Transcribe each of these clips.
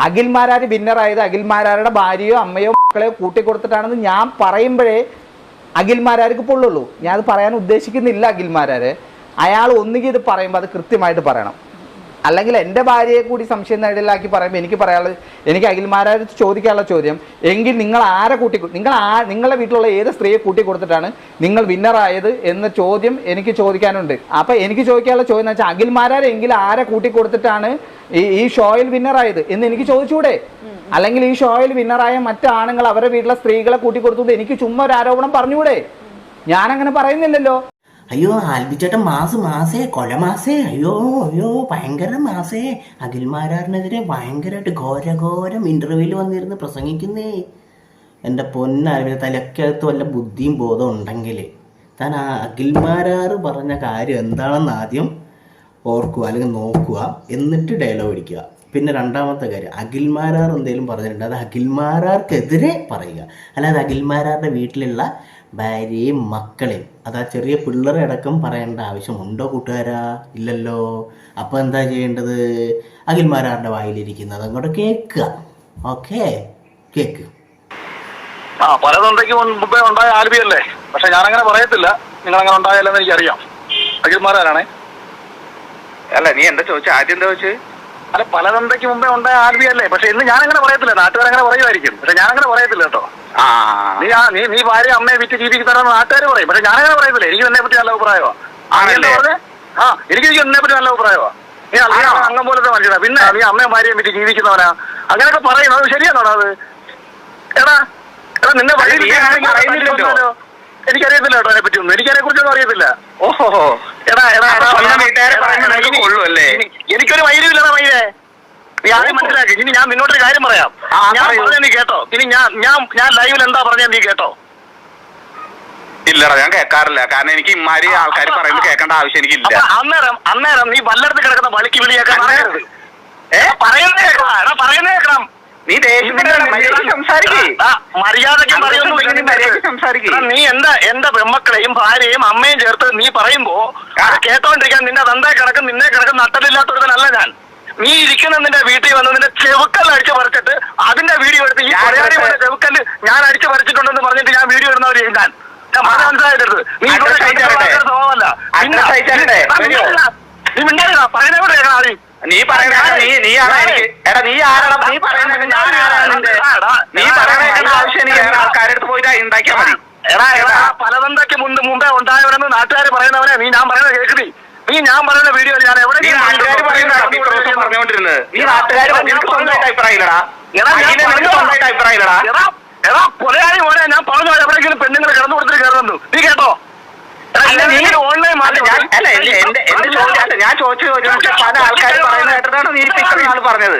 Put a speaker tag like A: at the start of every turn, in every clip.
A: അഖിൽമാരാർ വിന്നറായത് അഖിൽമാരാരുടെ ഭാര്യയോ അമ്മയോ മക്കളെയോ കൂട്ടിക്കൊടുത്തിട്ടാണെന്ന് ഞാൻ പറയുമ്പോഴേ അഖിൽമാരാർക്ക് പൊള്ളുള്ളൂ. ഞാൻ അത് പറയാൻ ഉദ്ദേശിക്കുന്നില്ല. അഖിൽമാരാര് അയാൾ ഒന്നുകിൽ ഇത് പറയുമ്പോൾ അത് കൃത്യമായിട്ട് പറയണം, അല്ലെങ്കിൽ എൻ്റെ ഭാര്യയെ കൂടി സംശയം നേടലാക്കി പറയുമ്പോൾ എനിക്ക് പറയാനുള്ളത്, എനിക്ക് അഖിൽമാരാർ ചോദിക്കാനുള്ള ചോദ്യം, എങ്കിൽ നിങ്ങൾ ആരെ നിങ്ങളുടെ വീട്ടിലുള്ള ഏത് സ്ത്രീയെ കൂട്ടി കൊടുത്തിട്ടാണ് നിങ്ങൾ വിന്നറായത് എന്ന ചോദ്യം എനിക്ക് ചോദിക്കാനുണ്ട്. അപ്പം എനിക്ക് ചോദിക്കാനുള്ള ചോദ്യം എന്ന് വെച്ചാൽ അഖിൽമാരാരെങ്കിൽ ആരെ കൂട്ടി കൊടുത്തിട്ടാണ് ഈ ഷോയിൽ വിന്നറായത് എന്ന് എനിക്ക് ചോദിച്ചൂടെ? അല്ലെങ്കിൽ ഈ ഷോയിൽ വിന്നറായ മറ്റാണുങ്ങൾ അവരുടെ വീട്ടിലെ സ്ത്രീകളെ കൂട്ടിക്കൊടുത്തത് എനിക്ക് ചുമ്മാ ഒരു ആരോപണം പറഞ്ഞൂടെ? ഞാനങ്ങനെ പറയുന്നില്ലല്ലോ.
B: അയ്യോ ആൽബിച്ചേട്ടൻ മാസേ കൊലമാസേ, അയ്യോ അയ്യോ ഭയങ്കര മാസേ. അഖിൽമാരാറിനെതിരെ ഭയങ്കരമായിട്ട് ഘോരം ഇന്റർവ്യൂവിൽ വന്നിരുന്ന് പ്രസംഗിക്കുന്നേ. എൻ്റെ പൊന്നാൽബി, തലക്കകത്ത് വല്ല ബുദ്ധിയും ബോധം ഉണ്ടെങ്കിൽ താൻ ആ അഖിൽമാരാർ പറഞ്ഞ കാര്യം എന്താണെന്ന് ആദ്യം ഓർക്കുക, അല്ലെങ്കിൽ നോക്കുക, എന്നിട്ട് ഡയലോഗ് അടിക്കുക. പിന്നെ രണ്ടാമത്തെ കാര്യം, അഖിൽമാരാർ എന്തെങ്കിലും പറഞ്ഞിട്ടുണ്ട് അത് അഖിൽമാരാർക്കെതിരെ പറയുക, അല്ലാതെ അഖിൽമാരാറുടെ വീട്ടിലുള്ള ഭാര്യയും മക്കളെയും, അതാ ചെറിയ പിള്ളേരെ അടക്കം പറയേണ്ട ആവശ്യമുണ്ടോ കൂട്ടുകാരാ? ഇല്ലല്ലോ. അപ്പോൾ എന്താ ചെയ്യേണ്ടത്? അഖിൽമാരാറുടെ വായിലിരിക്കുന്നത് അങ്ങോട്ട് കേൾക്കുക. Okay, cake.
C: പലതൊണ്ടയ്ക്ക് മുമ്പേ ഉണ്ടായ ആൽബിയല്ലേ, പക്ഷെ ഞാനങ്ങനെ പറയത്തില്ല. നിങ്ങളങ്ങനെ ഉണ്ടായാലെന്ന് എനിക്കറിയാം. അഖിൽമാരാണേ.
D: അല്ല, നീ എന്താ ചോദിച്ചു? ആദ്യം എന്താ ചോദിച്ചു?
C: അല്ല, പലതന്തയ്ക്ക് മുമ്പേ ഉണ്ടായ ആൽബിയല്ലേ, പക്ഷെ ഇന്ന് ഞാനങ്ങനെ പറയത്തില്ല. നാട്ടുകാരങ്ങനെ പറയുമായിരിക്കും, പക്ഷെ ഞാനങ്ങനെ പറയത്തില്ല കേട്ടോ. നീ ഭാര്യ അമ്മയെ വിറ്റ് ജീവിക്കുന്നവരെന്ന് നാട്ടുകാർ പറയും, പക്ഷെ ഞാനങ്ങനെ പറയത്തില്ല. എനിക്ക് എന്നെ പറ്റി നല്ല അഭിപ്രായമാ. എനിക്ക് എന്നെ പറ്റി നല്ല അഭിപ്രായമാ. നീ അംഗം പോലത്തെ മനുഷ്യനാ, പിന്നെ നീ അമ്മയും ഭാര്യയും വിറ്റ് ജീവിക്കുന്നവനാ, അങ്ങനെയൊക്കെ പറയുന്നത് ശരിയാണോ? അത് എടാ നിന്നെ വഴി എനിക്കറിയത്തില്ല കേട്ടോ അതിനെ പറ്റി ഒന്നും. എനിക്കതിനെ കുറിച്ചൊന്നും അറിയത്തില്ല.
D: ഓഹോ,
C: എനിക്കൊരു വൈര്യമില്ലടാ മൈരേ. നീ ആദ്യം മനസ്സിലാക്കി. ഇനി ഞാൻ നിന്നോട്ടൊരു കാര്യം പറയാം. ഞാൻ പറഞ്ഞ നീ കേട്ടോ. ഇനി ഞാൻ ലൈവിൽ എന്താ പറഞ്ഞ നീ കേട്ടോ?
D: ഇല്ലടാ, ഞാൻ കേൾക്കാറില്ല. കാരണം എനിക്ക് ഇമാരി ആൾക്കാർ പറയുന്നത് കേൾക്കേണ്ട ആവശ്യം എനിക്കില്ല.
C: അന്നേരം നീ വല്ലടത്ത് കിടക്കുന്ന വളിക്ക് വിളിയാക്കാൻ പറയരുത്. പറയുന്നേ കേൾക്കണം.
D: നീ
C: നീ എന്റെ പെമ്മക്കളെയും ഭാര്യയും അമ്മയും ചേർത്ത് നീ പറയുമ്പോ കേട്ടോണ്ടിരിക്കാൻ നിന്നെ തന്തേ കിടക്കും നിന്നെ കിടക്കും നട്ടലില്ലാത്തവരല്ല ഞാൻ. നീ ഇരിക്കുന്ന നിന്റെ വീട്ടിൽ വന്ന് നിന്റെ ചെവുക്കല്ല് അടിച്ചു പറിച്ചിട്ട് അതിന്റെ വീഡിയോ എടുത്ത് ഈ കൊലയാളി പോലെ ചെവുക്കല്ല് ഞാൻ അടിച്ചു പറിച്ചിട്ടുണ്ടെന്ന് പറഞ്ഞിട്ട് ഞാൻ വീഡിയോ ഇടുന്നവർ ഞാൻ മനസ്സിലായിട്ടത്. നീ സ്വഭാവമല്ല. നീ മിണ്ടാ പറയുന്നവിടെ ആദ്യം
D: നീ പറയുന്ന ആവശ്യം ആൾക്കാരെടുത്ത് പോയിട്ട് ഉണ്ടാക്കിയാൽ മതി.
C: പലതന്തയ്ക്ക് മുമ്പേ ഉണ്ടായവരെന്ന് നാട്ടുകാർ പറയുന്നവനെ നീ ഞാൻ പറയുന്നത് കേൾക്കണി. നീ ഞാൻ പറയുന്ന വീഡിയോ ഞാൻ എവിടെ
D: പറഞ്ഞുകൊണ്ടിരുന്നത്? നീ നാട്ടുകാർ സ്വന്തമായിട്ട് അഭിപ്രായമില്ലടാ.
C: എടാ കൊലയാളി മോനെ ഞാൻ പറഞ്ഞു എവിടെയെങ്കിലും പെണ്ണുങ്ങൾ കിടന്നു കൊടുത്തിട്ട് കയറുന്നു. നീ കേട്ടോ? ഓൺലൈൻ
D: ഞാൻ ചോദിച്ചു പല ആൾക്കാർ പറയുന്നത് കേട്ടിട്ടാണ് നീ ഇത്രയും നാൾ പറഞ്ഞത്.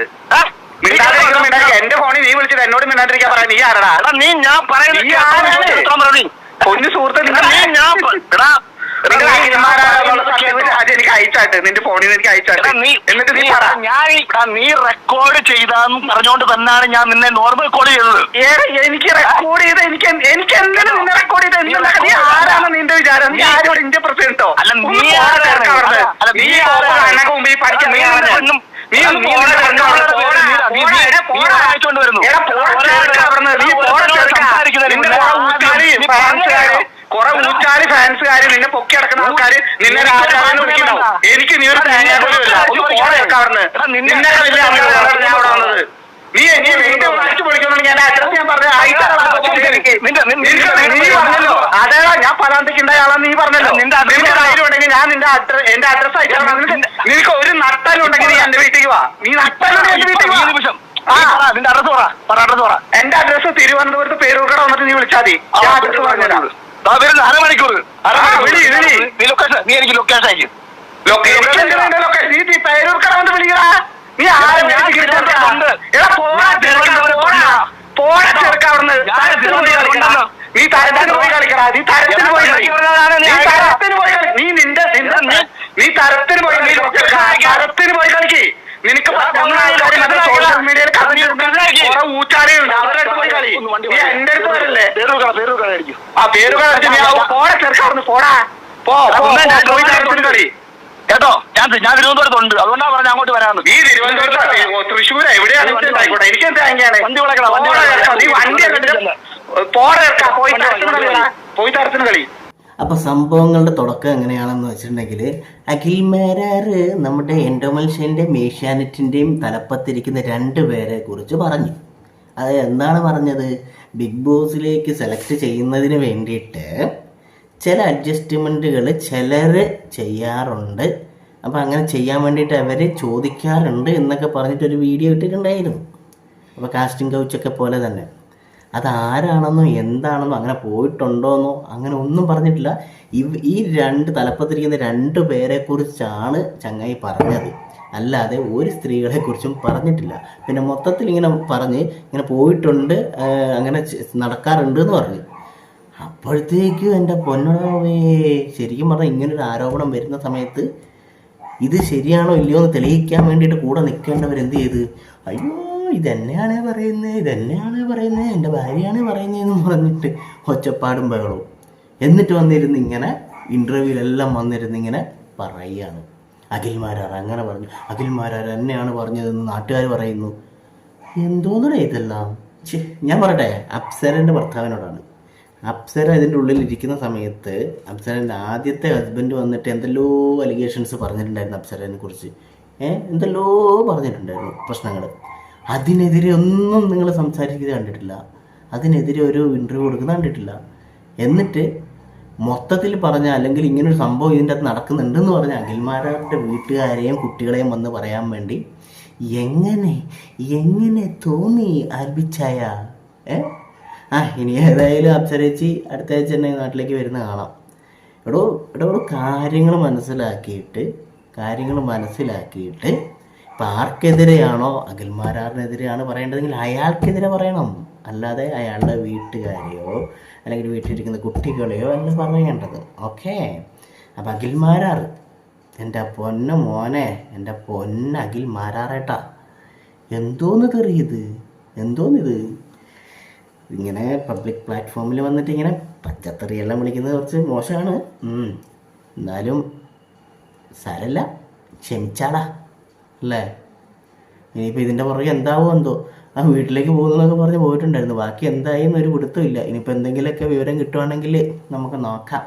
D: എന്റെ ഫോണിൽ നീ വിളിച്ചത് എന്നോട് മിണ്ടാണ്ടിരിക്കാൻ പറയാം. നീ ആരടാ?
C: നീ ഞാൻ പറയുന്നത്
D: പൊന്നു സുഹൃത്ത്, എനിക്ക് അയച്ചാട്ട് നിന്റെ ഫോണിൽ നിന്ന് എനിക്ക് അയച്ചാട്ട്. എന്നിട്ട്
C: നീ റെക്കോർഡ് ചെയ്താന്ന് പറഞ്ഞുകൊണ്ട് തന്നെയാണ് ഞാൻ നിന്നെ നോർമൽ കോൾ ചെയ്തത്.
D: എനിക്ക് റെക്കോർഡ് ചെയ്ത് എനിക്ക് എന്തിനാ നിന്നെ റെക്കോർഡ് ചെയ്ത്? നീ ആരാണ് നിന്റെ വിചാരം? നീ ആരോട് ഇന്ത്യ പ്രസിഡന്റോ?
C: അല്ല നീ
D: മുമ്പ് പഠിക്കാൻ കുറെ ഊച്ചാലി ഫാൻസുകാര് നിന്നെ പൊക്കി അടക്കുന്ന ആൾക്കാര് നിന്നെ രാജാവെന്ന് വിളിക്കുന്നുണ്ടാവും. എനിക്ക് നീ ഒരു തേങ്ങ പോലും ഇല്ല. നിന്നെ വലിയ ആൾക്കാരാണ് ഞാൻ അവിടെ വന്നത്. നീ നിന്റെ വായിച്ചു പൊളിക്കുന്നുണ്ടെങ്കിൽ ഞാൻ അഡ്രസ് ഞാൻ പറഞ്ഞ നീ പറഞ്ഞല്ലോ. അതേടാ, ഞാൻ പലാന്തയ്ക്ക് ഉണ്ടായ ആളാന്ന് നീ പറഞ്ഞല്ലോ. നിന്റെ ധൈര്യം ഉണ്ടെങ്കിൽ ഞാൻ എന്റെ അഡ്രസ് അയച്ചാൽ നിനക്ക് ഒരു നട്ടലുണ്ടെങ്കിൽ നീ എന്റെ വീട്ടിലേക്ക് വാ. നീ നട്ടലുണ്ടെങ്കിൽ എന്റെ വീട്ടിലേക്ക് വാ. എന്റെ അഡ്രസ് തിരുവനന്തപുരത്ത് പേരൂർക്കട വന്നിട്ട് നീ വിളിച്ചാൽ മതി. ഞാൻ അഡ്രസ് പറഞ്ഞുതരാം.
C: അരമണിക്കൂർ നീ എനിക്ക് ലൊക്കേഷൻ അയക്കും.
D: നീ പേരൂർക്കട വന്ന് വിളിക്കടാ. നീ പോടാ ചെറുക്ക അവിടുന്ന്. നീ തരത്തിന് പോയി കളിക്കടാ. നീ തരത്തിന് പോയി കളി. നീ തരത്തിന് പോയി കളിക്ക്. നിനക്ക് സോഷ്യൽ മീഡിയയിൽ കുറെ ഊച്ചാടിയുണ്ട്. അവരുടെ അടുത്ത് പോയി കളി. നീ എന്റെ അടുത്ത് വരല്ലേ? ആ പേരുകൾ പോടാ ചെറുക്ക അവിടുന്ന്. പോടാ കളി
C: കേട്ടോ. ഞാൻ തിരുവനന്തപുരത്തുണ്ട്, അതുകൊണ്ടാണ് പറഞ്ഞ അങ്ങോട്ട് വരാമെന്ന്.
D: ഈ തിരുവനന്തപുരത്ത് തൃശ്ശൂർ എവിടെയാണ്? തന്നെയാണ്.
C: വണ്ടി വിളക്കണം, വണ്ടി
D: നീ വണ്ടി പോയി തരത്തിന് കളി.
B: അപ്പോൾ സംഭവങ്ങളുടെ തുടക്കം എങ്ങനെയാണെന്ന് വെച്ചിട്ടുണ്ടെങ്കിൽ അഖിൽ മാരാർ നമ്മുടെ എൻഡോമൽഷൻ്റെയും ഏഷ്യാനെറ്റിൻ്റെയും തലപ്പത്തിരിക്കുന്ന 2 പേരെ കുറിച്ച് പറഞ്ഞു. അത് എന്താണ് പറഞ്ഞത്? ബിഗ് ബോസിലേക്ക് സെലക്ട് ചെയ്യുന്നതിന് വേണ്ടിയിട്ട് ചില അഡ്ജസ്റ്റ്മെൻറ്റുകൾ ചിലർ ചെയ്യാറുണ്ട്, അപ്പോൾ അങ്ങനെ ചെയ്യാൻ വേണ്ടിയിട്ട് അവർ ചോദിക്കാറുണ്ട് എന്നൊക്കെ പറഞ്ഞിട്ടൊരു വീഡിയോ ഇട്ടിട്ടുണ്ടായിരുന്നു. അപ്പോൾ കാസ്റ്റിംഗ് കൗച്ചൊക്കെ പോലെ തന്നെ അതാരാണെന്നോ എന്താണെന്നോ അങ്ങനെ പോയിട്ടുണ്ടോയെന്നോ അങ്ങനെ ഒന്നും പറഞ്ഞിട്ടില്ല. ഈ 2 തലപ്പത്തിരിക്കുന്ന 2 പേരെ കുറിച്ചാണ് ചങ്ങായി പറഞ്ഞത്, അല്ലാതെ ഒരു സ്ത്രീകളെ കുറിച്ചും പറഞ്ഞിട്ടില്ല. പിന്നെ മൊത്തത്തിൽ ഇങ്ങനെ പറഞ്ഞ് ഇങ്ങനെ പോയിട്ടുണ്ട്, അങ്ങനെ നടക്കാറുണ്ട് എന്ന് പറഞ്ഞു. അപ്പോഴത്തേക്കും എൻ്റെ പൊന്നോവേ, ശരിക്കും പറഞ്ഞാൽ ഇങ്ങനൊരു ആരോപണം വരുന്ന സമയത്ത് ഇത് ശരിയാണോ ഇല്ലയോ എന്ന് തെളിയിക്കാൻ വേണ്ടിയിട്ട് കൂടെ നിൽക്കേണ്ടവർ എന്ത് ചെയ്ത്, അയ്യോ ഇതെന്നെയാണ് പറയുന്നത്, എൻ്റെ ഭാര്യയാണ് പറയുന്നതെന്ന് പറഞ്ഞിട്ട് ഒച്ചപ്പാടും ബഹളവും. എന്നിട്ട് വന്നിരുന്ന് ഇങ്ങനെ ഇൻ്റർവ്യൂവിലെല്ലാം വന്നിരുന്ന് ഇങ്ങനെ പറയുകയാണ്, അഖിൽ മാരാർ അങ്ങനെ പറഞ്ഞു, അഖിൽ മാരാർ എന്നെയാണ് പറഞ്ഞതെന്ന് നാട്ടുകാർ പറയുന്നു. എന്തോന്നടേ ഇതെല്ലാം. ഞാൻ പറയട്ടെ, അപ്സരൻ്റെ ഭർത്താവിനോടാണ്. അപ്സര ഇതിൻ്റെ ഉള്ളിലിരിക്കുന്ന സമയത്ത് അപ്സരൻ്റെ ആദ്യത്തെ ഹസ്ബൻഡ് വന്നിട്ട് എന്തെല്ലോ അലിഗേഷൻസ് പറഞ്ഞിട്ടുണ്ടായിരുന്നു അപ്സരനെ കുറിച്ച്. എന്തെല്ലോ പറഞ്ഞിട്ടുണ്ടായിരുന്നു പ്രശ്നങ്ങൾ. അതിനെതിരെ ഒന്നും നിങ്ങൾ സംസാരിക്കുന്നത് കണ്ടിട്ടില്ല, അതിനെതിരെ ഒരു ഇൻ്റർവ്യൂ കൊടുക്കുന്നത് കണ്ടിട്ടില്ല. എന്നിട്ട് മൊത്തത്തിൽ പറഞ്ഞാൽ, അല്ലെങ്കിൽ ഇങ്ങനൊരു സംഭവം ഇതിൻ്റെ അകത്ത് നടക്കുന്നുണ്ടെന്ന് പറഞ്ഞാൽ അഖിൽമാരാരുടെ വീട്ടുകാരെയും കുട്ടികളെയും വന്ന് പറയാൻ വേണ്ടി എങ്ങനെ തോന്നി ആൽബിച്ചായ? ഇനി ഏതായാലും അപ്സരേച്ചി അടുത്ത ആഴ്ച തന്നെ നാട്ടിലേക്ക് വരുന്ന കാണാം. ഇവിടെ കാര്യങ്ങൾ മനസ്സിലാക്കിയിട്ട് ഇപ്പം ആർക്കെതിരെയാണോ അഖിൽമാരാറിനെതിരെയാണ് പറയേണ്ടതെങ്കിൽ അയാൾക്കെതിരെ പറയണം, അല്ലാതെ അയാളുടെ വീട്ടുകാരെയോ അല്ലെങ്കിൽ വീട്ടിലിരിക്കുന്ന കുട്ടികളെയോ അല്ല പറയേണ്ടത്. ഓക്കെ? അപ്പം അഖിൽമാരാർ, എൻ്റെ പൊന്ന മോനെ, എൻ്റെ പൊന്ന അഖിൽ മാരാറേട്ടാ, എന്തോന്നിത് ഇങ്ങനെ പബ്ലിക് പ്ലാറ്റ്ഫോമിൽ വന്നിട്ട് ഇങ്ങനെ പച്ചത്തറിയെല്ലാം വിളിക്കുന്നത് കുറച്ച് മോശമാണ്. എന്നാലും സാരല്ല, ക്ഷമിച്ചാടാ അല്ലേ? ഇനിയിപ്പോൾ ഇതിൻ്റെ പുറകെ എന്താവോ എന്തോ. ആ വീട്ടിലേക്ക് പോകുന്നതൊക്കെ പറഞ്ഞ് പോയിട്ടുണ്ടായിരുന്നു, ബാക്കി എന്തായി എന്നൊരു പിടുത്തമില്ല. ഇനിയിപ്പോൾ എന്തെങ്കിലുമൊക്കെ വിവരം കിട്ടുവാണെങ്കിൽ നമുക്ക് നോക്കാം.